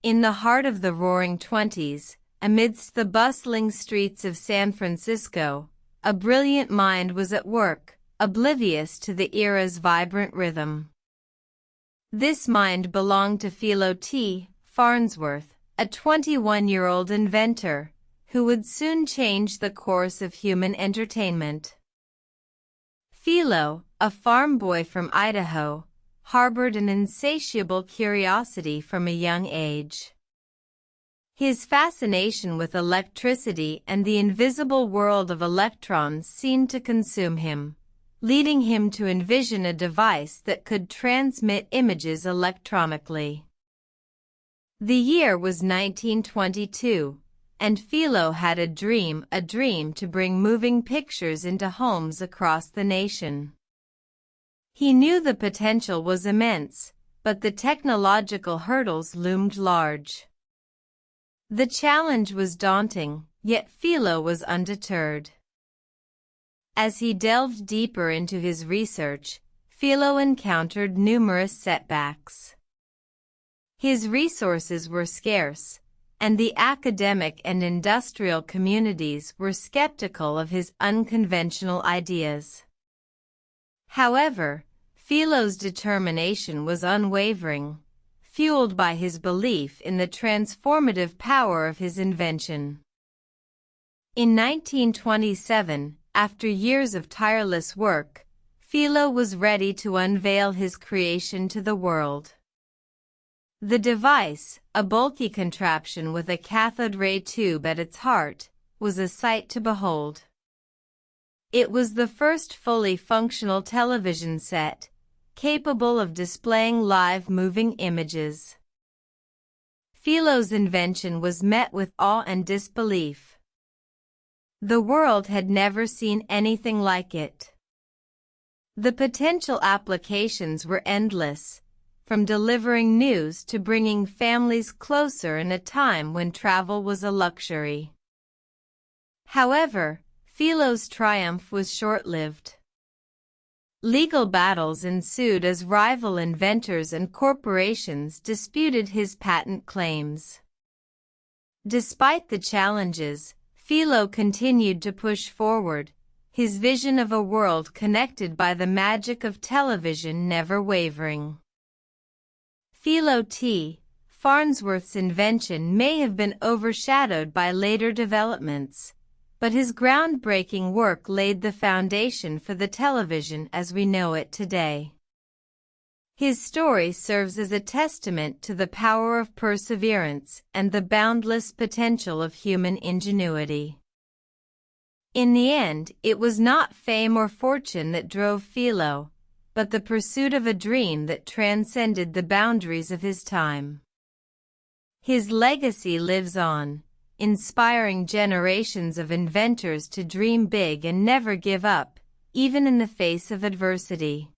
In the heart of the Roaring Twenties, amidst the bustling streets of San Francisco, a brilliant mind was at work, oblivious to the era's vibrant rhythm. This mind belonged to Philo T. Farnsworth, a 21-year-old inventor, who would soon change the course of human entertainment. Philo, a farm boy from Idaho, harbored an insatiable curiosity from a young age. His fascination with electricity and the invisible world of electrons seemed to consume him, leading him to envision a device that could transmit images electronically. The year was 1922, and Philo had a dream to bring moving pictures into homes across the nation. He knew the potential was immense, but the technological hurdles loomed large. The challenge was daunting, yet Philo was undeterred. As he delved deeper into his research, Philo encountered numerous setbacks. His resources were scarce, and the academic and industrial communities were skeptical of his unconventional ideas. However, Philo's determination was unwavering, fueled by his belief in the transformative power of his invention. In 1927, after years of tireless work, Philo was ready to unveil his creation to the world. The device, a bulky contraption with a cathode ray tube at its heart, was a sight to behold. It was the first fully functional television set, capable of displaying live moving images. Philo's invention was met with awe and disbelief. The world had never seen anything like it. The potential applications were endless, from delivering news to bringing families closer in a time when travel was a luxury. However, Philo's triumph was short-lived. Legal battles ensued as rival inventors and corporations disputed his patent claims. Despite the challenges, Philo continued to push forward, his vision of a world connected by the magic of television never wavering. Philo T. Farnsworth's invention may have been overshadowed by later developments, but his groundbreaking work laid the foundation for the television as we know it today. His story serves as a testament to the power of perseverance and the boundless potential of human ingenuity. In the end, it was not fame or fortune that drove Philo, but the pursuit of a dream that transcended the boundaries of his time. His legacy lives on, inspiring generations of inventors to dream big and never give up, even in the face of adversity.